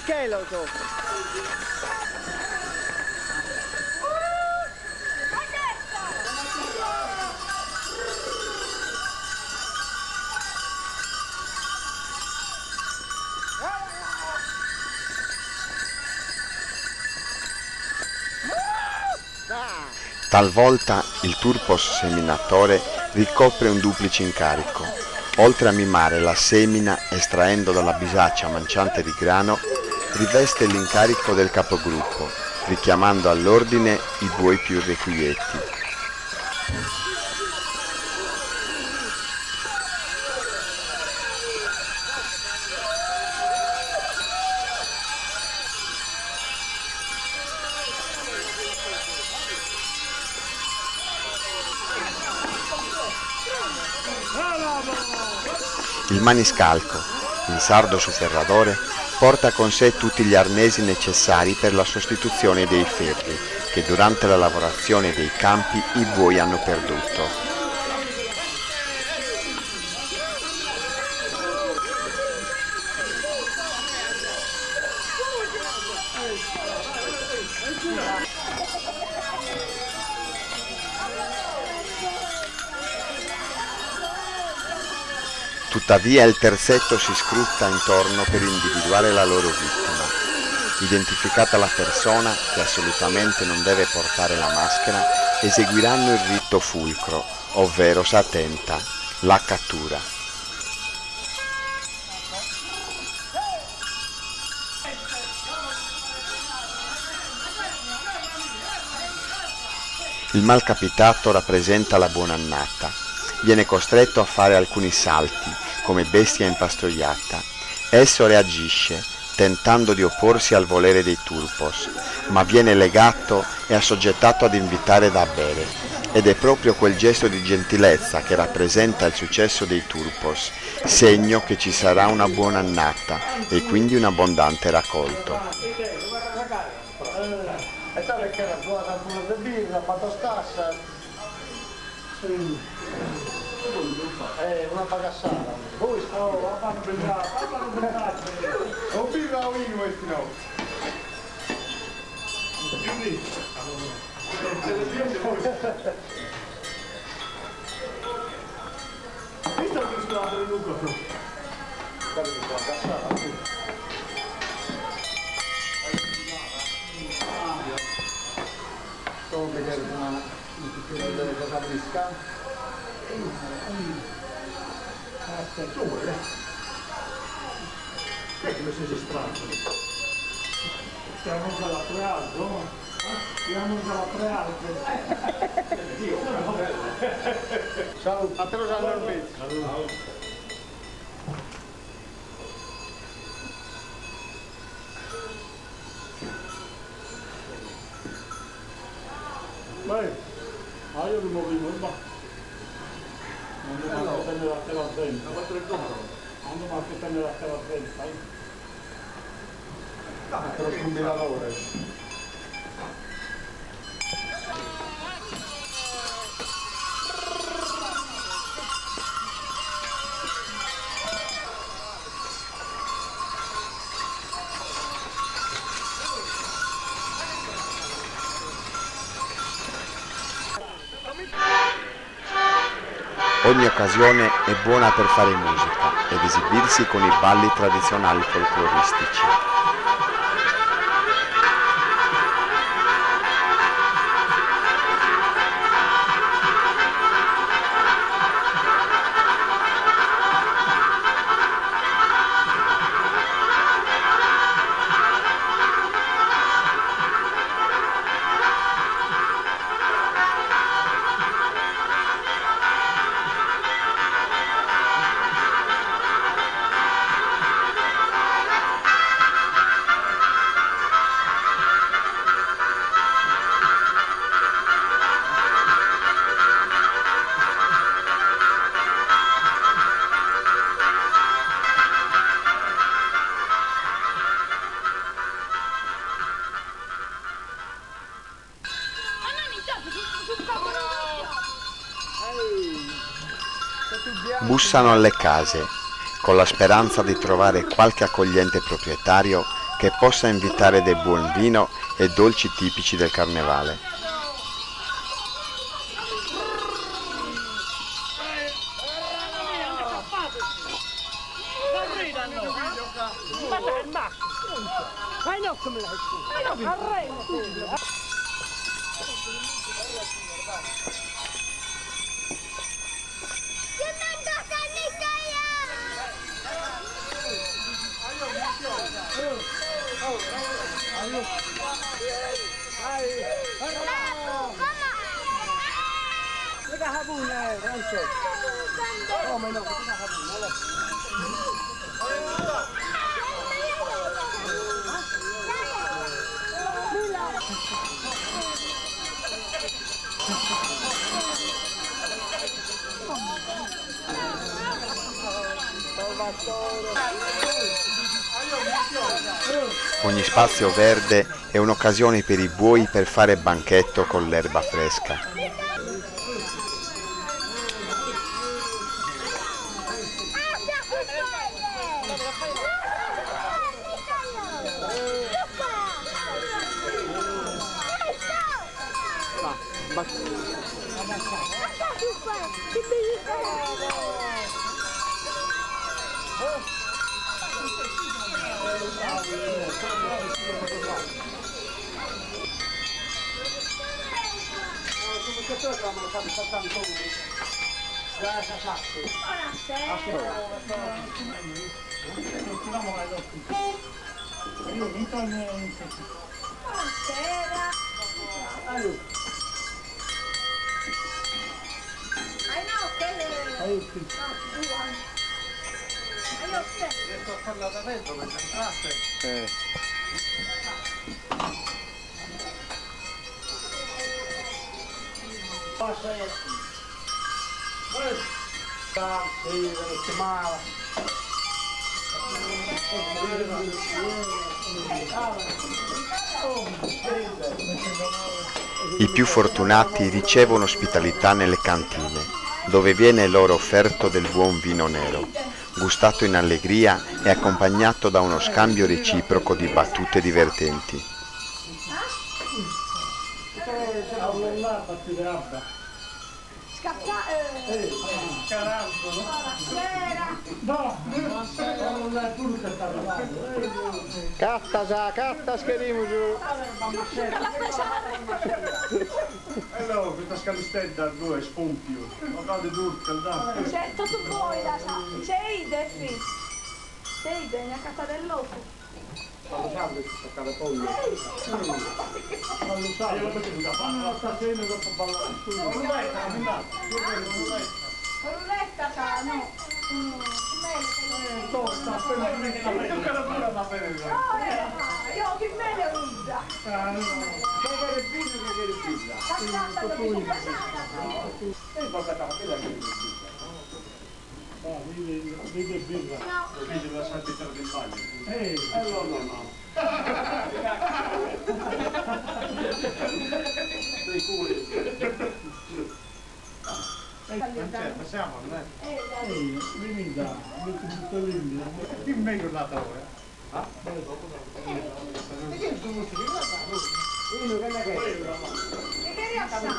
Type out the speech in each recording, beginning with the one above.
scheletro. Talvolta il turpos seminatore ricopre un duplice incarico. Oltre a mimare la semina estraendo dalla bisaccia manciante di grano, riveste l'incarico del capogruppo, richiamando all'ordine i buoi più irrequietti. Il maniscalco, in sardo su ferradore, porta con sé tutti gli arnesi necessari per la sostituzione dei ferri che durante la lavorazione dei campi i buoi hanno perduto. Tuttavia il terzetto si scruta intorno per individuare la loro vittima. Identificata la persona, che assolutamente non deve portare la maschera, eseguiranno il rito fulcro, ovvero satenta, la cattura. Il malcapitato rappresenta la buonannata. Viene costretto a fare alcuni salti, come bestia impastoiata. Esso reagisce, tentando di opporsi al volere dei turpos, ma viene legato e assoggettato ad invitare da bere. Ed è proprio quel gesto di gentilezza che rappresenta il successo dei turpos, segno che ci sarà una buona annata e quindi un abbondante raccolto. Una bagassata. Poi fanno bellare. Non birra o vino questi no. Visto che scusate le lungo. Guarda che bagassata. Sto vedendo una delle capisca. Come sei strano? Stiamo dalla prealto? Stiamo dalla prealto. Ciao, a te lo sanno il pezzo. Vai, io rimuovo il ba. Non devo aspettare la terra dentro. Non fatto il compro. Non devo aspettare la terra dentro, sai? No, te lo combinatore. Ogni occasione è buona per fare musica ed esibirsi con i balli tradizionali folcloristici. Bussano alle case, con la speranza di trovare qualche accogliente proprietario che possa invitare del buon vino e dolci tipici del carnevale. Ogni spazio verde è un'occasione per i buoi per fare banchetto con l'erba fresca. I più fortunati ricevono ospitalità nelle cantine, dove viene loro offerto del buon vino nero, gustato in allegria e accompagnato da uno scambio reciproco di battute divertenti. Kattas che allora, questa scalistetta due spunti, ma cade durca, dai. C'è tutto poi, c'è ide, c'è ide, ne ha cattadello. Quando salve questa carapoglia. Quando salve, io la metto da fare la stazione dopo ballare. Ruletta, no. Tosta, appena che la prendo. Tu che la pure va bene. Io che me ne usa. Che è pizza, che è pizza. Passata, dove c'è passata. E passa la capella che è pizza. Vedi birra. No. Vedi la santità del bagno. No. Sei curi. Passiamo, non è? Vieni da, metti tutto l'India. Che meglio la ora? Ah? E che sono usciti? Io che ne credo. E che riassamba?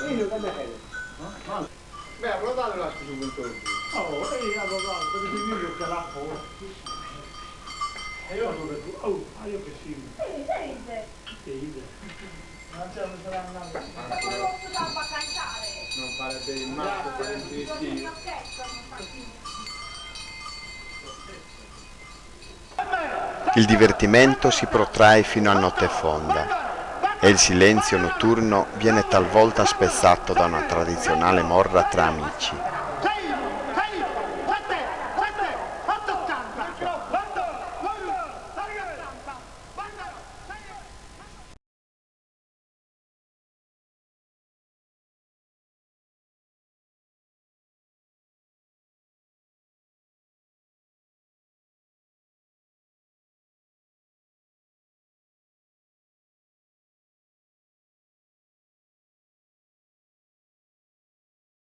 Io che ne credo. Beh, avrò dato l'altro su quel torno. Oh, avrò dato, perché io che la ho. E io non vedo. Oh, io che sì. Che idea. Non c'è non sarà andato. Non fare per il matto, per il vestito. Il divertimento si protrae fino a notte fonda e il silenzio notturno viene talvolta spezzato da una tradizionale morra tra amici.